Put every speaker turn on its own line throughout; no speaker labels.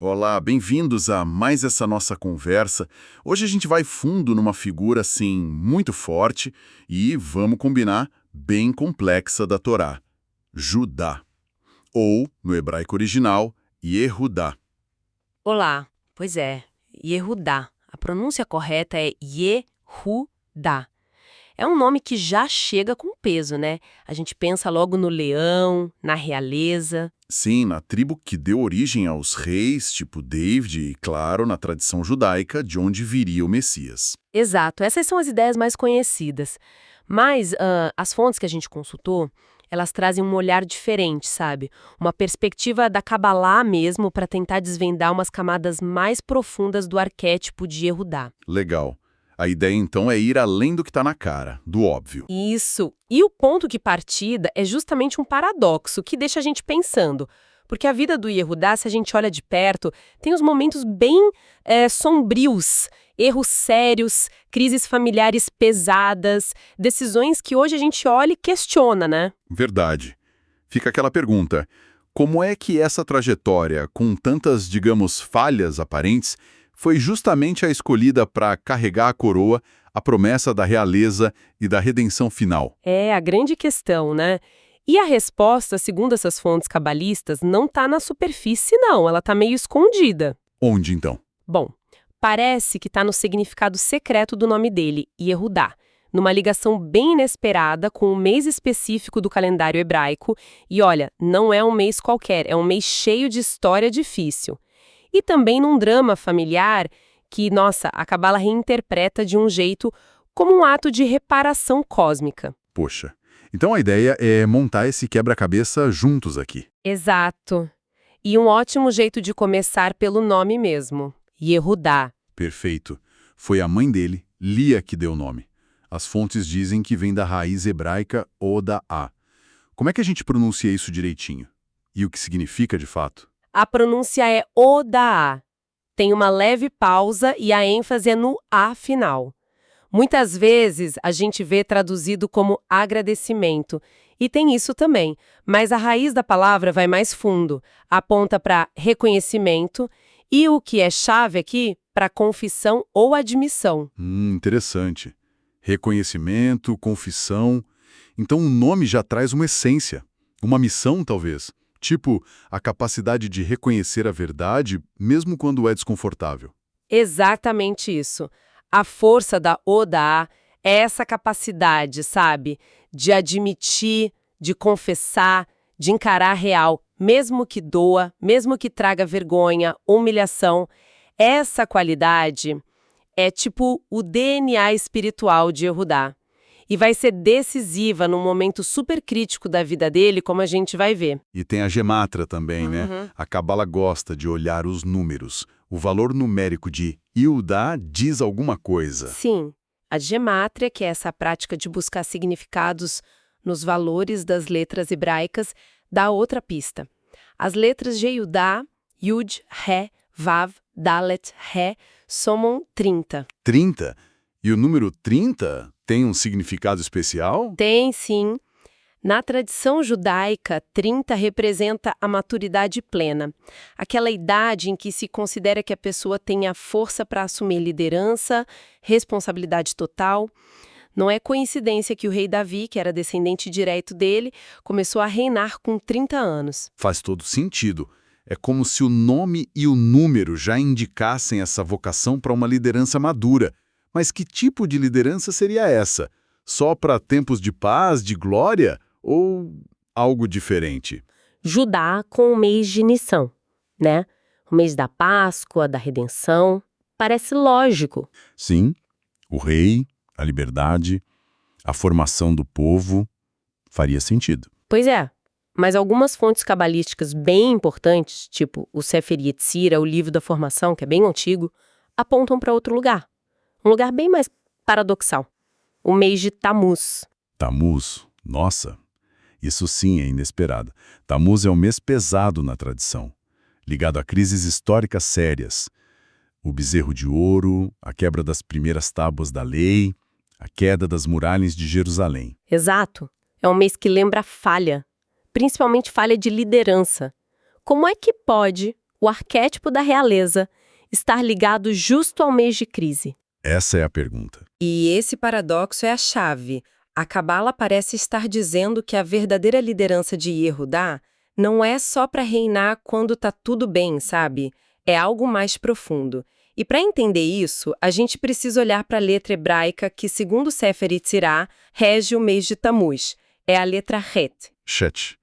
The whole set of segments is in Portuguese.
Olá, bem-vindos a mais essa nossa conversa. Hoje a gente vai fundo numa figura, assim, muito forte e, vamos combinar, bem complexa da Torá. Judá, ou, no hebraico original, Yehudá.
Olá, pois é, Yehudá. A pronúncia correta é Yehudá. É um nome que já chega com peso, né? A gente pensa logo no leão, na realeza.
Sim, na tribo que deu origem aos reis, tipo David, e, claro, na tradição judaica, de onde viria o Messias.
Exato, essas são as ideias mais conhecidas. Mas as fontes que a gente consultou, elas trazem um olhar diferente, sabe? Uma perspectiva da Cabalá mesmo para tentar desvendar umas camadas mais profundas do arquétipo de Yehudá.
Legal. A ideia, então, é ir além do que está na cara, do óbvio.
Isso. E o ponto de partida é justamente um paradoxo que deixa a gente pensando. Porque a vida do Yehudá, se a gente olha de perto, tem uns momentos bem sombrios, erros sérios, crises familiares pesadas, decisões que hoje a gente olha e questiona, né?
Verdade. Fica aquela pergunta: como é que essa trajetória, com tantas, digamos, falhas aparentes, foi justamente a escolhida para carregar a coroa, a promessa da realeza e da redenção final?
É a grande questão, né? E a resposta, segundo essas fontes cabalistas, não está na superfície, não. Ela está meio escondida.
Onde, então?
Bom, parece que está no significado secreto do nome dele, Yehudá, numa ligação bem inesperada com um mês específico do calendário hebraico. E olha, não é um mês qualquer, é um mês cheio de história difícil. E também num drama familiar que, nossa, a Cabala reinterpreta de um jeito como um ato de reparação cósmica.
Poxa. Então a ideia é montar esse quebra-cabeça juntos aqui.
Exato. E um ótimo jeito de começar pelo nome mesmo, Yehudá.
Perfeito. Foi a mãe dele, Lia, que deu o nome. As fontes dizem que vem da raiz hebraica Oda-A. Como é que a gente pronuncia isso direitinho? E o que significa de fato?
A pronúncia é Odaá. Tem uma leve pausa e a ênfase é no A final. Muitas vezes a gente vê traduzido como agradecimento, e tem isso também, mas a raiz da palavra vai mais fundo, aponta para reconhecimento e o que é chave aqui, para confissão ou admissão.
Interessante. Reconhecimento, confissão. Então o nome já traz uma essência, uma missão talvez. Tipo, a capacidade de reconhecer a verdade, mesmo quando é desconfortável.
Exatamente isso. A força da Odaá é essa capacidade, sabe? De admitir, de confessar, de encarar a real, mesmo que doa, mesmo que traga vergonha, humilhação. Essa qualidade é tipo o DNA espiritual de Yehudá. E vai ser decisiva num momento super crítico da vida dele, como a gente vai ver.
E tem a gematra também, né? A Cabala gosta de olhar os números. O valor numérico de Yudá diz alguma coisa.
Sim, a gemátria, que é essa prática de buscar significados nos valores das letras hebraicas, dá outra pista. As letras de Yudá, Yud, Ré, Vav, Dalet, Ré, somam 30.
30? E o número 30 tem um significado especial?
Tem, sim. Na tradição judaica, 30 representa a maturidade plena, aquela idade em que se considera que a pessoa tenha força para assumir liderança, responsabilidade total. Não é coincidência que o rei Davi, que era descendente direto dele, começou a reinar com 30 anos.
Faz todo sentido. É como se o nome e o número já indicassem essa vocação para uma liderança madura. Mas que tipo de liderança seria essa? Só para tempos de paz, de glória? Ou algo diferente?
Judá com o mês de Nissan, né? O mês da Páscoa, da redenção. Parece lógico.
Sim, o rei, a liberdade, a formação do povo, faria sentido.
Pois é, mas algumas fontes cabalísticas bem importantes, tipo o Sefer Yetzirah, o livro da formação, que é bem antigo, apontam para outro lugar. Um lugar bem mais paradoxal. O mês de Tammuz.
Tammuz, nossa, isso sim é inesperado. Tammuz é um mês pesado na tradição, ligado a crises históricas sérias. O bezerro de ouro, a quebra das primeiras tábuas da lei, a queda das muralhas de Jerusalém.
Exato. É um mês que lembra falha, principalmente falha de liderança. Como é que pode, o arquétipo da realeza, estar ligado justo ao mês de crise?
Essa é a pergunta.
E esse paradoxo é a chave. A Cabala parece estar dizendo que a verdadeira liderança de Yehudá não é só para reinar quando tá tudo bem, sabe? É algo mais profundo. E para entender isso, a gente precisa olhar para a letra hebraica que, segundo Sefer Yetzirah, rege o mês de Tammuz. É a letra Het.
Chet.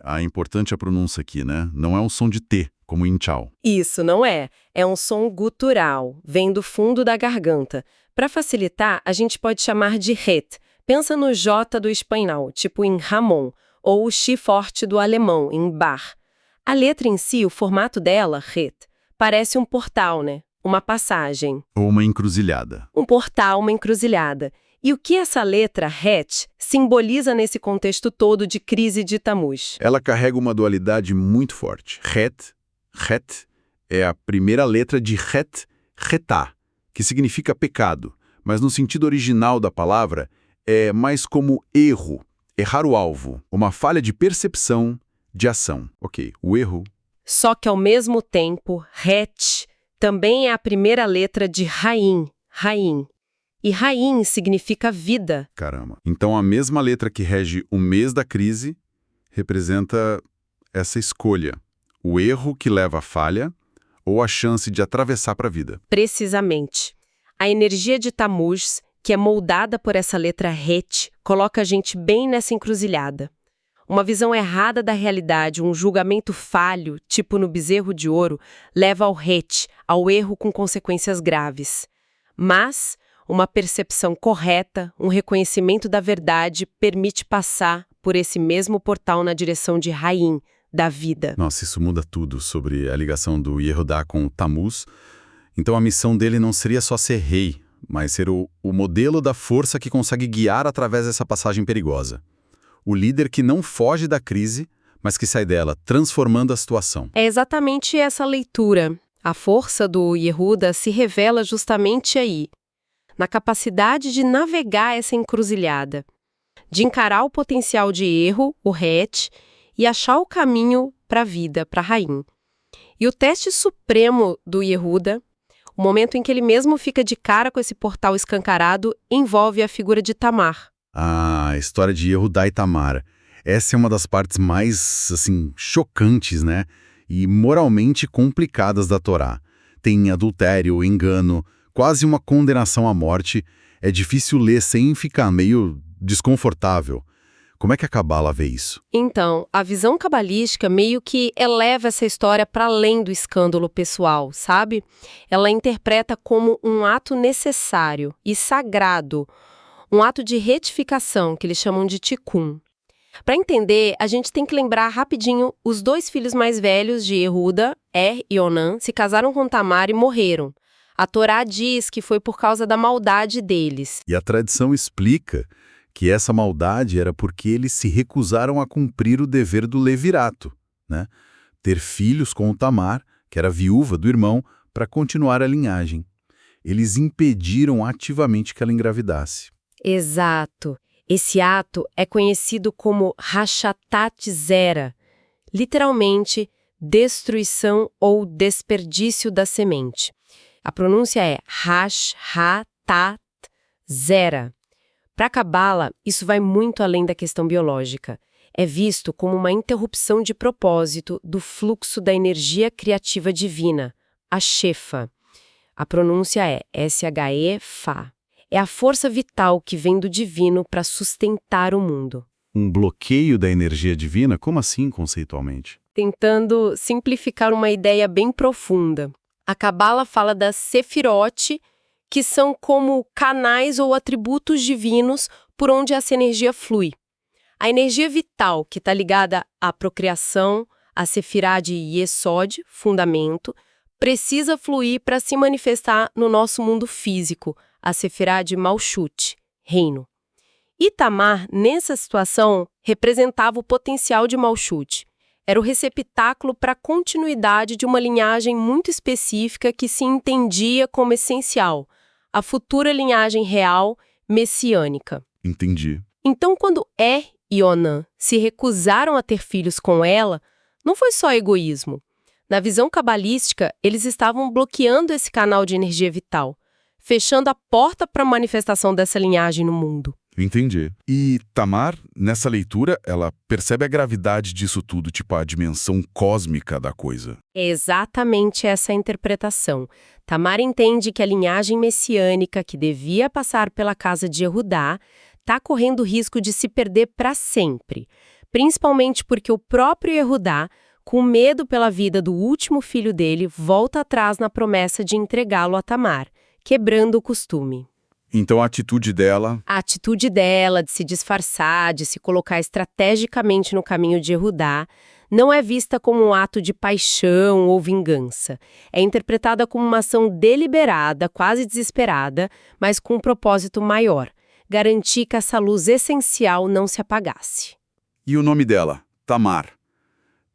A importante a pronúncia aqui, né? Não é um som de T, como em tchau.
Isso, não é. É um som gutural, vem do fundo da garganta. Para facilitar, a gente pode chamar de Het. Pensa no J do espanhol, tipo em Ramon, ou o X forte do alemão, em Bar. A letra em si, o formato dela, Het, parece um portal, né? Uma passagem.
Ou uma encruzilhada.
Um portal, uma encruzilhada. E o que essa letra, Het, simboliza nesse contexto todo de crise de Tammuz?
Ela carrega uma dualidade muito forte. Het é a primeira letra de Retá, que significa pecado, mas no sentido original da palavra é mais como erro, errar o alvo, uma falha de percepção, de ação. Ok, o erro.
Só que ao mesmo tempo, Het também é a primeira letra de Raim. E Raim significa vida.
Caramba. Então a mesma letra que rege o mês da crise representa essa escolha. O erro que leva à falha ou a chance de atravessar para a vida.
Precisamente. A energia de Tammuz, que é moldada por essa letra Het, coloca a gente bem nessa encruzilhada. Uma visão errada da realidade, um julgamento falho, tipo no bezerro de ouro, leva ao Het, ao erro com consequências graves. Mas uma percepção correta, um reconhecimento da verdade, permite passar por esse mesmo portal na direção de Raim, da vida.
Nossa, isso muda tudo sobre a ligação do Yehudá com Tammuz. Então a missão dele não seria só ser rei, mas ser o modelo da força que consegue guiar através dessa passagem perigosa. O líder que não foge da crise, mas que sai dela, transformando a situação.
É exatamente essa leitura. A força do Yehuda se revela justamente aí, na capacidade de navegar essa encruzilhada, de encarar o potencial de erro, o Het, e achar o caminho para a vida, para Raim. E o teste supremo do Yehuda, o momento em que ele mesmo fica de cara com esse portal escancarado, envolve a figura de Tamar.
Ah, a história de Yehudá e Tamar. Essa é uma das partes mais, chocantes, né? E moralmente complicadas da Torá. Tem adultério, engano, quase uma condenação à morte. É difícil ler sem ficar meio desconfortável. Como é que a Cabala vê isso?
Então, a visão cabalística meio que eleva essa história para além do escândalo pessoal, sabe? Ela interpreta como um ato necessário e sagrado, um ato de retificação, que eles chamam de tikkun. Para entender, a gente tem que lembrar rapidinho, os dois filhos mais velhos de Yehuda, e Onã, se casaram com Tamar e morreram. A Torá diz que foi por causa da maldade deles.
E a tradição explica que essa maldade era porque eles se recusaram a cumprir o dever do levirato, né? Ter filhos com o Tamar, que era viúva do irmão, para continuar a linhagem. Eles impediram ativamente que ela engravidasse.
Exato. Esse ato é conhecido como Hashatat Zera, literalmente, destruição ou desperdício da semente. A pronúncia é Hashatat Zera. Para a Cabala, isso vai muito além da questão biológica. É visto como uma interrupção de propósito do fluxo da energia criativa divina, a Shefa. A pronúncia é S-H-E-Fa. É a força vital que vem do divino para sustentar o mundo.
Um bloqueio da energia divina? Como assim, conceitualmente?
Tentando simplificar uma ideia bem profunda. A Cabala fala das Sefirot, que são como canais ou atributos divinos por onde essa energia flui. A energia vital, que está ligada à procriação, a Sefirá de Yesod, fundamento, precisa fluir para se manifestar no nosso mundo físico, a Sefirá de Malchut, reino. E Tamar, nessa situação, representava o potencial de Malchut. Era o receptáculo para a continuidade de uma linhagem muito específica que se entendia como essencial, a futura linhagem real messiânica.
Entendi.
Então, quando e Onã se recusaram a ter filhos com ela, não foi só egoísmo. Na visão cabalística, eles estavam bloqueando esse canal de energia vital, fechando a porta para a manifestação dessa linhagem no mundo.
Entendi. E Tamar, nessa leitura, ela percebe a gravidade disso tudo, tipo a dimensão cósmica da coisa.
É exatamente essa a interpretação. Tamar entende que a linhagem messiânica que devia passar pela casa de Yehudá está correndo risco de se perder para sempre, principalmente porque o próprio Yehudá, com medo pela vida do último filho dele, volta atrás na promessa de entregá-lo a Tamar, quebrando o costume.
Então a atitude dela...
A atitude dela de se disfarçar, de se colocar estrategicamente no caminho de Yehudá, não é vista como um ato de paixão ou vingança. É interpretada como uma ação deliberada, quase desesperada, mas com um propósito maior: garantir que essa luz essencial não se apagasse.
E o nome dela, Tamar,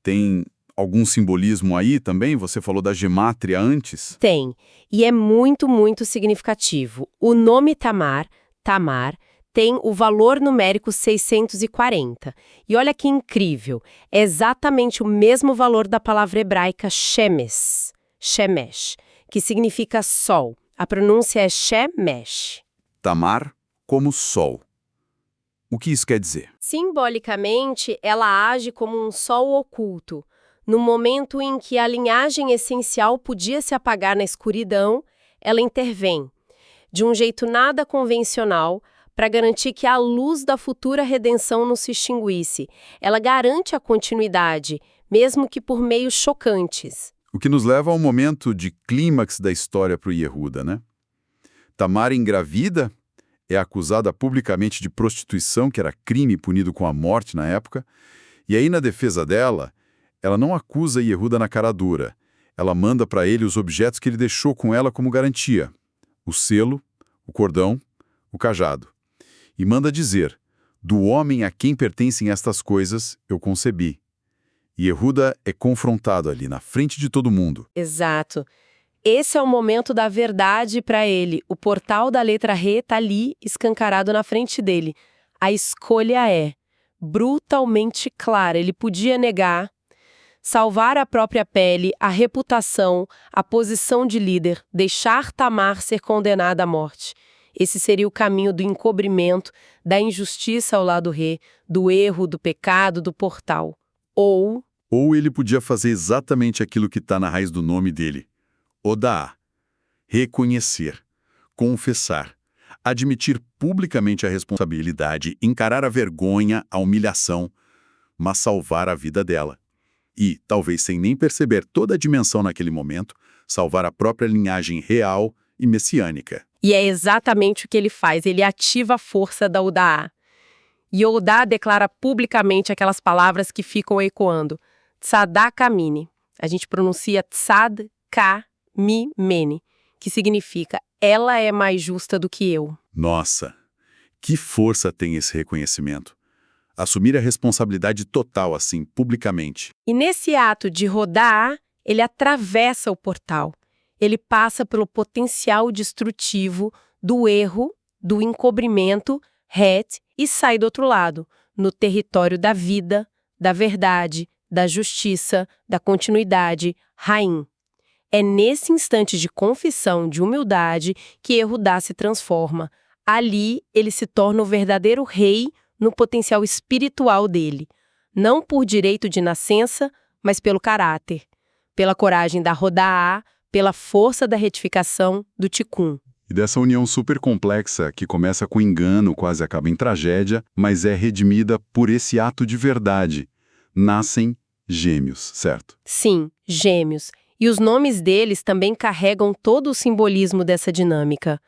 tem algum simbolismo aí também? Você falou da gemátria antes?
Tem, e é muito, muito significativo. O nome Tamar, tem o valor numérico 640. E olha que incrível, é exatamente o mesmo valor da palavra hebraica shemesh, que significa sol. A pronúncia é shemesh.
Tamar como sol. O que isso quer dizer?
Simbolicamente, ela age como um sol oculto. No momento em que a linhagem essencial podia se apagar na escuridão, ela intervém, de um jeito nada convencional, para garantir que a luz da futura redenção não se extinguisse. Ela garante a continuidade, mesmo que por meios chocantes.
O que nos leva ao momento de clímax da história para o Yehuda, né? Tamar engravida, é acusada publicamente de prostituição, que era crime punido com a morte na época, e aí na defesa dela, ela não acusa Yehuda na cara dura. Ela manda para ele os objetos que ele deixou com ela como garantia: o selo, o cordão, o cajado. E manda dizer: do homem a quem pertencem estas coisas, eu concebi. E Yehuda é confrontado ali, na frente de todo mundo.
Exato. Esse é o momento da verdade para ele. O portal da letra Re está ali, escancarado na frente dele. A escolha é brutalmente clara. Ele podia negar, salvar a própria pele, a reputação, a posição de líder, deixar Tamar ser condenada à morte. Esse seria o caminho do encobrimento, da injustiça ao lado Re, do erro, do pecado, do portal. Ou
ele podia fazer exatamente aquilo que está na raiz do nome dele: Odá, reconhecer, confessar, admitir publicamente a responsabilidade, encarar a vergonha, a humilhação, mas salvar a vida dela. E, talvez sem nem perceber toda a dimensão naquele momento, salvar a própria linhagem real e messiânica.
E é exatamente o que ele faz, ele ativa a força da Odá. E Odá declara publicamente aquelas palavras que ficam ecoando: Tzadakamini. A gente pronuncia Tzad-ka-mi-meni, que significa ela é mais justa do que eu.
Nossa, que força tem esse reconhecimento! Assumir a responsabilidade total assim, publicamente.
E nesse ato de rodar, ele atravessa o portal. Ele passa pelo potencial destrutivo do erro, do encobrimento, e sai do outro lado, no território da vida, da verdade, da justiça, da continuidade, Raim. É nesse instante de confissão, de humildade, que Yehudá se transforma. Ali, ele se torna o verdadeiro rei no potencial espiritual dele. Não por direito de nascença, mas pelo caráter. Pela coragem da Rodá, pela força da retificação do Tikkun.
E dessa união super complexa, que começa com engano, quase acaba em tragédia, mas é redimida por esse ato de verdade. Nascem gêmeos, certo?
Sim, gêmeos. E os nomes deles também carregam todo o simbolismo dessa dinâmica.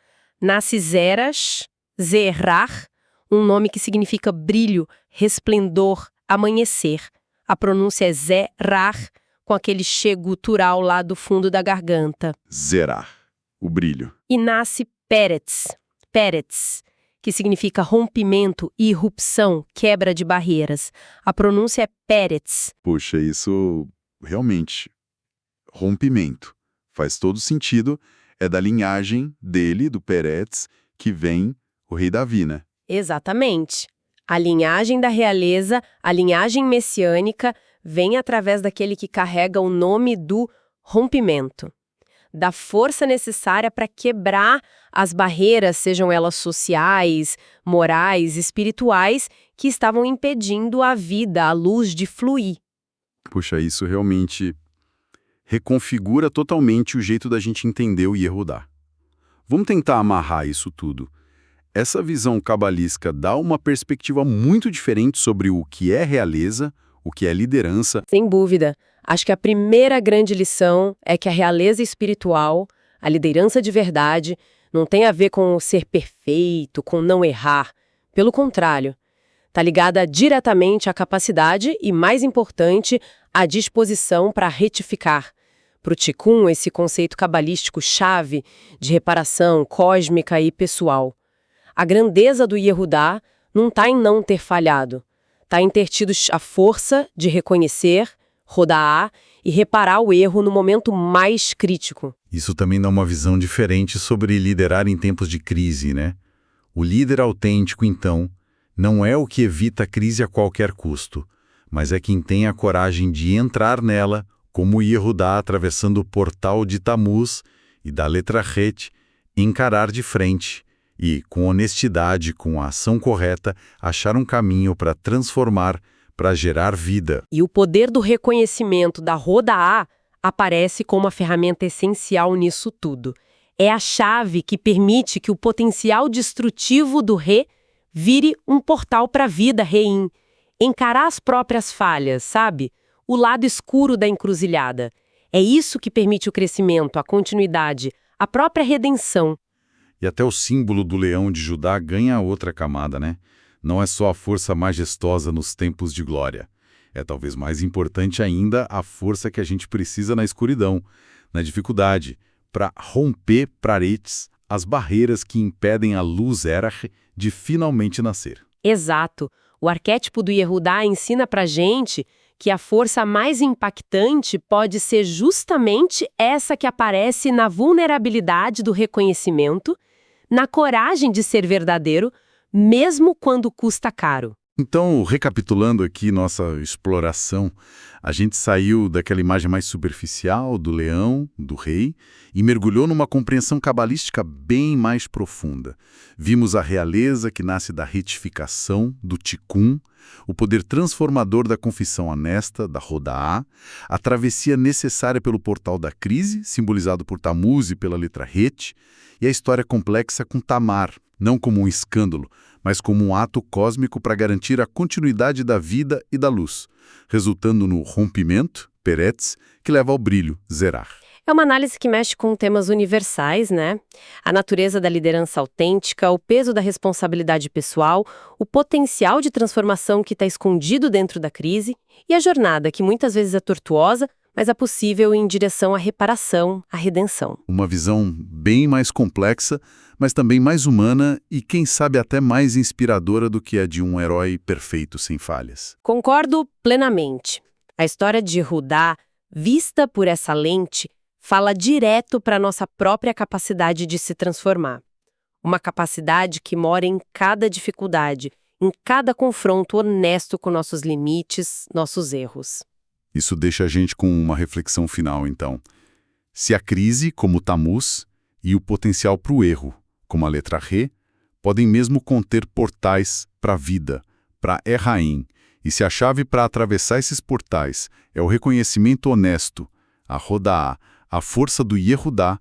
Nasce Zerash, Zerach, um nome que significa brilho, resplendor, amanhecer. A pronúncia é Zerach, com aquele che gutural lá do fundo da garganta.
Zerach, o brilho.
E nasce Peretz, que significa rompimento, irrupção, quebra de barreiras. A pronúncia é Peretz.
Puxa, isso realmente, rompimento. Faz todo sentido, é da linhagem dele, do Peretz, que vem o rei Davi, né?
Exatamente. A linhagem da realeza, a linhagem messiânica, vem através daquele que carrega o nome do rompimento, da força necessária para quebrar as barreiras, sejam elas sociais, morais, espirituais, que estavam impedindo a vida, a luz de fluir.
Puxa, isso realmente reconfigura totalmente o jeito da gente entender o Yehudá. Vamos tentar amarrar isso tudo. Essa visão cabalística dá uma perspectiva muito diferente sobre o que é realeza, o que é liderança.
Sem dúvida. Acho que a primeira grande lição é que a realeza espiritual, a liderança de verdade, não tem a ver com o ser perfeito, com não errar. Pelo contrário, está ligada diretamente à capacidade e, mais importante, à disposição para retificar. Para o Tikkun, esse conceito cabalístico-chave de reparação cósmica e pessoal. A grandeza do Yehudá não está em não ter falhado, está em ter tido a força de reconhecer, rodar e reparar o erro no momento mais crítico.
Isso também dá uma visão diferente sobre liderar em tempos de crise, né? O líder autêntico, então, não é o que evita a crise a qualquer custo, mas é quem tem a coragem de entrar nela, como o Yehudá atravessando o portal de Tamuz e da letra Het, encarar de frente e, com honestidade, com a ação correta, achar um caminho para transformar, para gerar vida.
E o poder do reconhecimento da Rodaá aparece como uma ferramenta essencial nisso tudo. É a chave que permite que o potencial destrutivo do Re vire um portal para a vida Reim. Encarar as próprias falhas, sabe? O lado escuro da encruzilhada. É isso que permite o crescimento, a continuidade, a própria redenção.
E até o símbolo do leão de Judá ganha outra camada, né? Não é só a força majestosa nos tempos de glória. É talvez mais importante ainda a força que a gente precisa na escuridão, na dificuldade, para romper paredes, as barreiras que impedem a luz Erach de finalmente nascer.
Exato. O arquétipo do Yehudá ensina pra gente que a força mais impactante pode ser justamente essa que aparece na vulnerabilidade do reconhecimento, na coragem de ser verdadeiro, mesmo quando custa caro.
Então, recapitulando aqui nossa exploração, a gente saiu daquela imagem mais superficial do leão, do rei, e mergulhou numa compreensão cabalística bem mais profunda. Vimos a realeza que nasce da retificação, do Tikkun, o poder transformador da confissão honesta, da Rodaá, a travessia necessária pelo portal da crise, simbolizado por Tamuz e pela letra Het, e a história complexa com Tamar, não como um escândalo, mas como um ato cósmico para garantir a continuidade da vida e da luz, resultando no rompimento, Peretz, que leva ao brilho, Zerach.
É uma análise que mexe com temas universais, né? A natureza da liderança autêntica, o peso da responsabilidade pessoal, o potencial de transformação que está escondido dentro da crise e a jornada, que muitas vezes é tortuosa, mas é possível em direção à reparação, à redenção.
Uma visão bem mais complexa, mas também mais humana e, quem sabe, até mais inspiradora do que a de um herói perfeito sem falhas.
Concordo plenamente. A história de Judá, vista por essa lente, fala direto para a nossa própria capacidade de se transformar. Uma capacidade que mora em cada dificuldade, em cada confronto honesto com nossos limites, nossos erros.
Isso deixa a gente com uma reflexão final, então. Se a crise, como o Tamuz, e o potencial para o erro, como a letra Re, podem mesmo conter portais para a vida, para Erraim, e se a chave para atravessar esses portais é o reconhecimento honesto, a Rodaá, a força do Yehudá,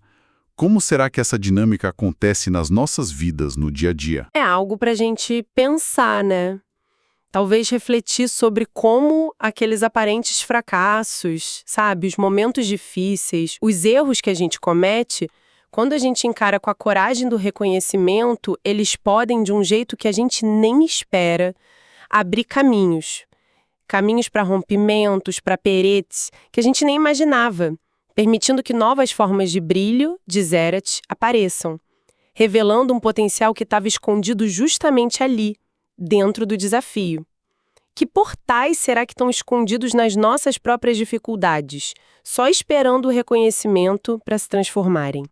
como será que essa dinâmica acontece nas nossas vidas, no dia a dia?
É algo para a gente pensar, né? Talvez refletir sobre como aqueles aparentes fracassos, sabe, os momentos difíceis, os erros que a gente comete, quando a gente encara com a coragem do reconhecimento, eles podem, de um jeito que a gente nem espera, abrir caminhos. Caminhos para rompimentos, para peretes, que a gente nem imaginava, permitindo que novas formas de brilho, de Zeret, apareçam, revelando um potencial que estava escondido justamente ali, dentro do desafio. Que portais será que estão escondidos nas nossas próprias dificuldades, só esperando o reconhecimento para se transformarem?